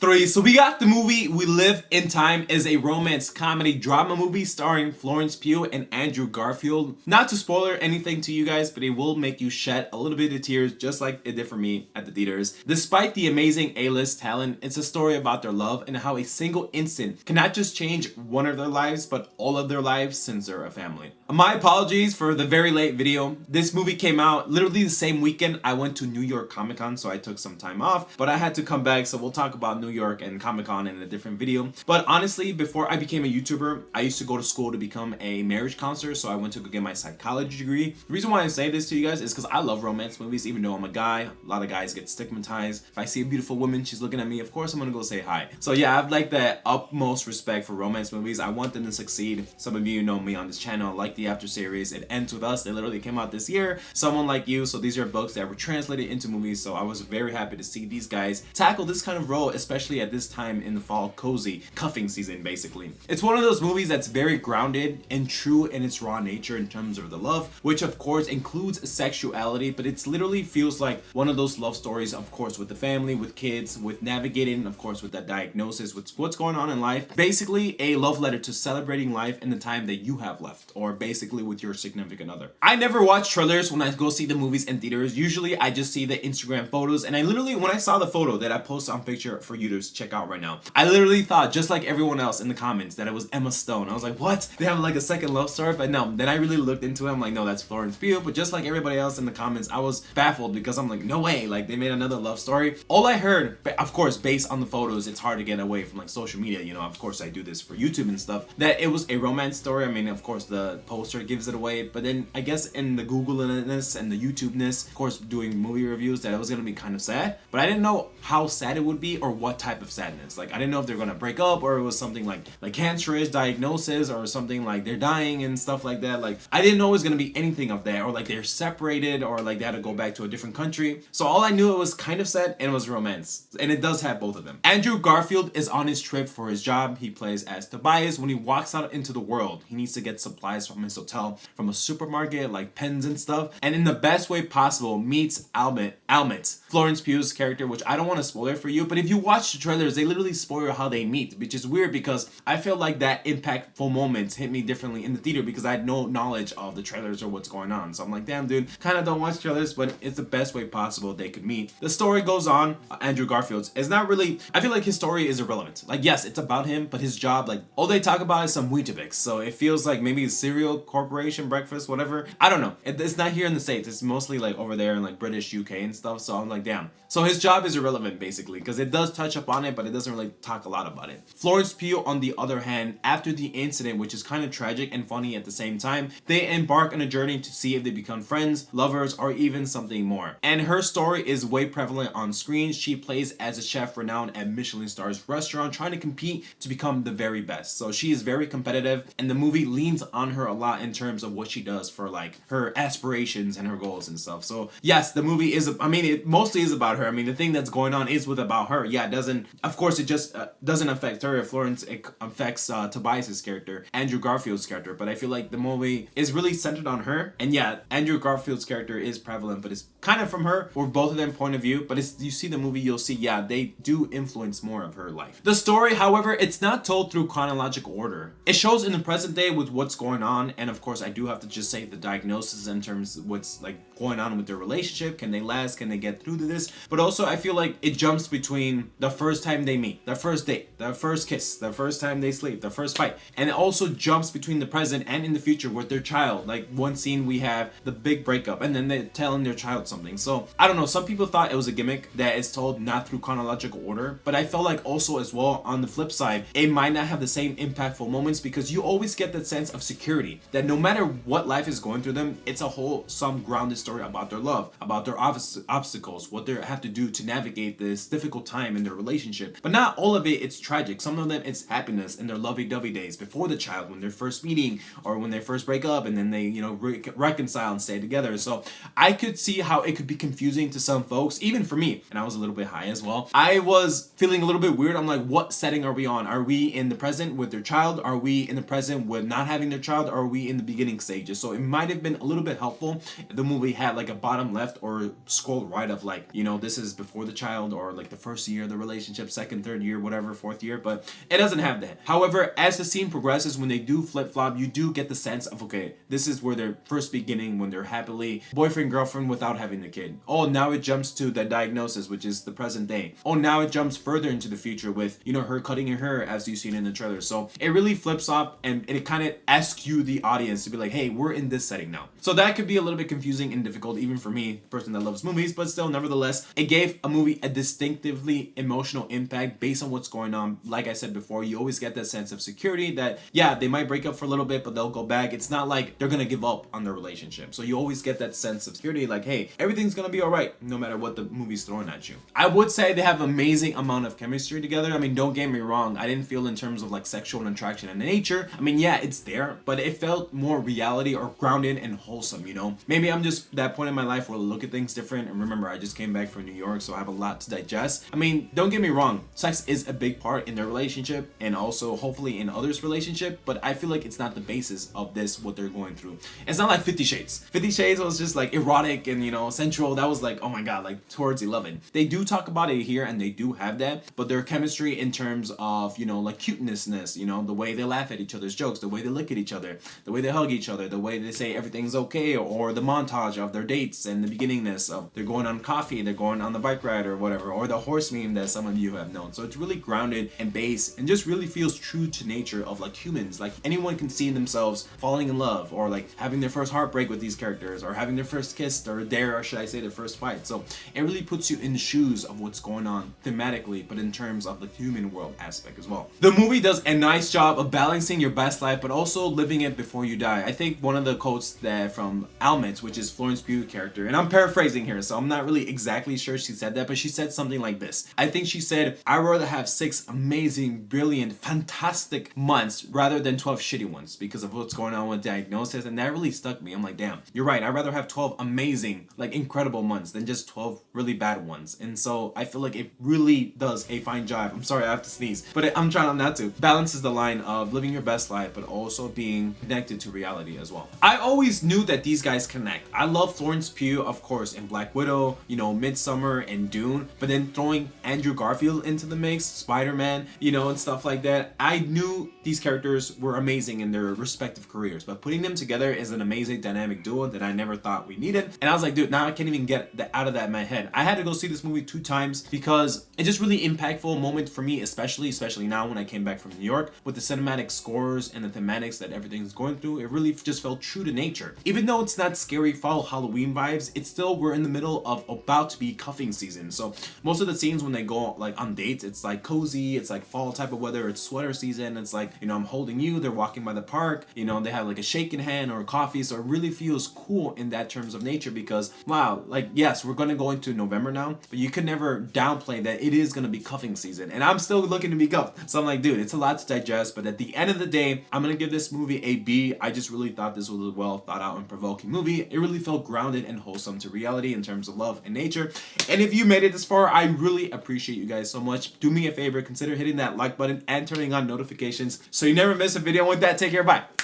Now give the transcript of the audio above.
3. So we got the movie We Live in Time is a romance comedy drama movie starring Florence Pugh and Andrew Garfield. Not to spoiler anything to you guys, but it will make you shed a little bit of tears just like it did for me at the theaters. Despite the amazing A-list talent, it's a story about their love and how a single instant can not just change one of their lives, but all of their lives since they're a family. My apologies for the very late video. This movie came out literally the same weekend I went to New York Comic Con, so I took some time off, but I had to come back, so we'll talk about New York and Comic Con in a different video. But honestly, before I became a YouTuber, I used to go to school to become a marriage counselor, so I went to go get my psychology degree. The reason why I say this to you guys is because I love romance movies, even though I'm a guy. A lot of guys get stigmatized. If I see a beautiful woman, she's looking at me, of course I'm gonna go say hi. So yeah, I have like the utmost respect for romance movies. I want them to succeed. Some of you know me on this channel, like the After series. It Ends With Us. They literally came out this year. Someone Like You. So these are books that were translated into movies, so I was very happy to see these guys tackle this kind of role, especially at this time in the fall cozy cuffing season. Basically, it's one of those movies that's very grounded and true in its raw nature in terms of the love, which of course includes sexuality, but it's literally feels like one of those love stories, of course, with the family, with kids, with navigating, of course, with that diagnosis, with what's going on in life. Basically a love letter to celebrating life and the time that you have left, or basically with your significant other. I never watch trailers when I go see the movies in theaters. Usually I just see the Instagram photos, and I literally, when I saw the photo that I posted on picture for you to check out right now, I literally thought, just like everyone else in the comments, that it was Emma Stone. I was like, what? They have like a second love story? But no, then I really looked into it. I'm like, no, that's Florence Pugh. But just like everybody else in the comments, I was baffled because I'm like, no way, like they made another love story. All I heard, of course, based on the photos, it's hard to get away from like social media, you know, of course I do this for YouTube and stuff, that it was a romance story. I mean, of course the poster gives it away, but then I guess in the Googleness and the YouTube-ness, of course doing movie reviews, that it was gonna be kind of sad, but I didn't know how sad it would be or what type of sadness. Like I didn't know if they're gonna break up or it was something like cancerous diagnosis or something like they're dying and stuff like that. Like I didn't know it was gonna be anything of that, or like they're separated, or like they had to go back to a different country. So all I knew, it was kind of sad and it was romance, and it does have both of them. Andrew Garfield is on his trip for his job. He plays as Tobias. When he walks out into the world, he needs to get supplies from his hotel, from a supermarket, like pens and stuff, and in the best way possible meets Almet, Florence Pugh's character, which I don't want to spoil for you, but if you watch the trailers, they literally spoil how they meet, which is weird because I feel like that impactful moments hit me differently in the theater because I had no knowledge of the trailers or what's going on. So I'm like, damn dude, kind of don't watch trailers, but it's the best way possible they could meet. The story goes on. Andrew Garfield's is not really, I feel like his story is irrelevant. Like yes, it's about him, but his job, like all they talk about is some Weetabix. So it feels like maybe a cereal corporation breakfast, whatever. I don't know. It's not here in the States. It's mostly like over there in like British UK and stuff. So I'm like, damn. So his job is irrelevant basically because it does touch upon it, but it doesn't really talk a lot about it. Florence Pugh, on the other hand, after the incident, which is kind of tragic and funny at the same time, they embark on a journey to see if they become friends, lovers, or even something more. And her story is way prevalent on screen. She plays as a chef renowned at Michelin stars restaurant, trying to compete to become the very best. So she is very competitive, and the movie leans on her a lot in terms of what she does for like her aspirations and her goals and stuff. So yes, the movie is, I mean, it mostly is about her. I mean, the thing that's going on is about her. Yeah, it doesn't, of course, it just doesn't affect her. Florence, it affects Tobias's character, Andrew Garfield's character, but I feel like the movie is really centered on her. And yeah, Andrew Garfield's character is prevalent, but it's kind of from her or both of them point of view. But it's, you see the movie, you'll see, yeah, they do influence more of her life. The story, however, it's not told through chronological order. It shows in the present day with what's going on, and of course I do have to just say the diagnosis in terms of what's like going on with their relationship. Can they last? Can they get through to this? But also I feel like it jumps between the first time they meet, the first date, the first kiss, the first time they sleep, the first fight, and it also jumps between the present and in the future with their child. Like one scene we have the big breakup, and then they're telling their child something. So I don't know, some people thought it was a gimmick that is told not through chronological order, but I felt like also as well on the flip side, it might not have the same impactful moments because you always get that sense of security that no matter what life is going through them, it's a wholesome grounded story about their love, about their obstacles, what they have to do to navigate this difficult time in their relationship. But not all of it, it's tragic. Some of them it's happiness in their lovey-dovey days before the child, when they're first meeting or when they first break up and then they, you know, reconcile and stay together. So I could see how it could be confusing to some folks, even for me, and I was a little bit high as well. I was feeling a little bit weird. I'm like, what setting are we on? Are we in the present with their child? Are we in the present with not having their child? Or we in the beginning stages? So it might have been a little bit helpful if the movie had like a bottom left or scroll right of like, you know, this is before the child, or like the first year of the relationship, second, third year, whatever, fourth year, but it doesn't have that. However, as the scene progresses, when they do flip-flop, you do get the sense of, okay, this is where they're first beginning, when they're happily boyfriend, girlfriend without having the kid. Oh, now it jumps to the diagnosis, which is the present day. Oh, now it jumps further into the future with, you know, her cutting her hair as you've seen in the trailer. So it really flips up, and it kind of asks you, the audience, to be like, hey, we're in this setting now. So that could be a little bit confusing and difficult even for me, person that loves movies, but still, nevertheless, it gave a movie a distinctively emotional impact based on what's going on. Like I said before, you always get that sense of security that, yeah, they might break up for a little bit, but they'll go back. It's not like they're gonna give up on their relationship. So you always get that sense of security, like, hey, everything's gonna be all right, no matter what the movie's throwing at you. I would say they have amazing amount of chemistry together. I mean, don't get me wrong, I didn't feel in terms of like sexual attraction and nature. I mean, yeah, it's there, but it felt more reality or grounded and wholesome, you know? Maybe I'm just that point in my life where I look at things different. And remember, I just came back from New York, so I have a lot to digest. I mean, don't get me wrong, sex is a big part in their relationship, and also hopefully in others' relationship, but I feel like it's not the basis of this, what they're going through. It's not like 50 Shades. 50 Shades was just like erotic and, you know, sensual. That was like, oh my god, like towards 11. They do talk about it here, and they do have that, but their chemistry in terms of, you know, like cutenessness, you know, the way they laugh at each other's jokes, the way they look at each other, the way they hug each other, the way they say everything's okay, or the montage of their dates and the beginningness of they're going on coffee, they're going on the bike ride or whatever, or the horse meme that some of you have known. So it's really grounded and based, and just really feels true to nature of like humans. Like anyone can see themselves falling in love, or like having their first heartbreak with these characters, or having their first kiss, or or should I say their first fight. So it really puts you in the shoes of what's going on thematically, but in terms of the human world aspect as well. The movie does a nice job of balancing your best life, but also living it before you die. I think one of the quotes that from Almet, which is Florence Pugh character, and I'm paraphrasing here, so I'm not really exactly sure she said that, but she said something like this. I think she said, I'd rather have 6 amazing, brilliant, fantastic months rather than 12 shitty ones, because of what's going on with diagnosis, and that really stuck me. I'm like, damn, you're right. I'd rather have 12 amazing, like incredible months than just 12 really bad ones. And so I feel like it really does a fine job. I'm sorry, I have to sneeze, but I'm trying not to. Balances the line of living your best life, but also being connected to reality as well. I always knew that these guys connect. I love Florence Pugh, of course, in Black Widow, you know, Midsummer and Dune, but then throwing Andrew Garfield into the mix, Spider-Man, you know, and stuff like that. I knew these characters were amazing in their respective careers, but putting them together is an amazing dynamic duo that I never thought we needed. And I was like, dude, now I can't even get that out of that in my head. I had to go see this movie 2 times because it's just really impactful moment for me, especially now when I came back from New York, with the cinematic scores and the thematics that everything's going through. It really just felt true to nature. Even though it's not scary fall Halloween vibes, it's still, we're in the middle of about to be cuffing season. So most of the scenes when they go like on dates, it's like cozy, it's like fall type of weather, it's sweater season, it's like, you know, I'm holding you, they're walking by the park, you know, they have like a shake in hand or coffee. So it really feels cool in that terms of nature, because wow, like yes, we're gonna go into November now, but you could never downplay that it is gonna be cuffing season, and I'm still looking to be cuffed. So I'm like, dude, it's a lot to digest, but at the end of the day, I'm gonna give this movie a B. I just really thought this was a well thought out and provoking movie. It really felt grounded and wholesome to reality in terms of love and nature. And if you made it this far, I really appreciate you guys so much. Do me a favor, consider hitting that like button and turning on notifications so you never miss a video. With that, take care, bye.